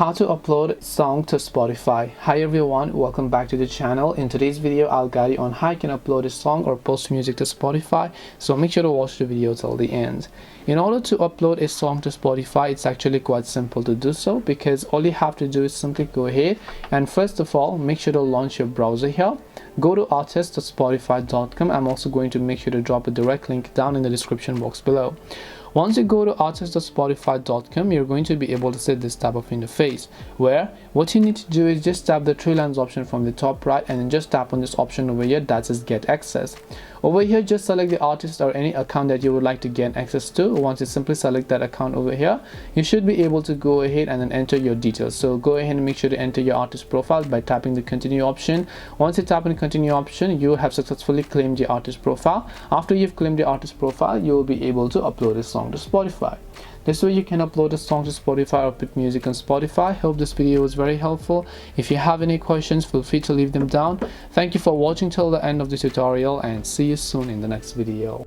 How to upload a song to Spotify. Hi everyone, welcome back to the channel. In today's video I'll guide you on how you can upload a song or post music to Spotify, so make sure to watch the video till the end. In order to upload a song to Spotify, it's actually quite simple to do so, because all you have to do is simply go ahead and first of all make sure to launch your browser here. Go to artist.spotify.com. I'm also going to make sure to drop a direct link down in the description box below. Once you go to artist.spotify.com, you're going to be able to see this type of interface, where what you need to do is just tap the three lines option from the top right and then just tap on this option over here that says get access. Over here, just select the artist or any account that you would like to gain access to. Once you simply select that account over here, you should be able to go ahead and then enter your details. So go ahead and make sure to enter your artist profile by tapping the continue option. Once you tap on the continue option, you have successfully claimed your artist profile. After you've claimed the artist profile, you will be able to upload a song to Spotify. This way you can upload a song to Spotify or put music on Spotify. Hope this video was very helpful. If you have any questions, feel free to leave them down. Thank you for watching till the end of the tutorial, and see you soon in the next video.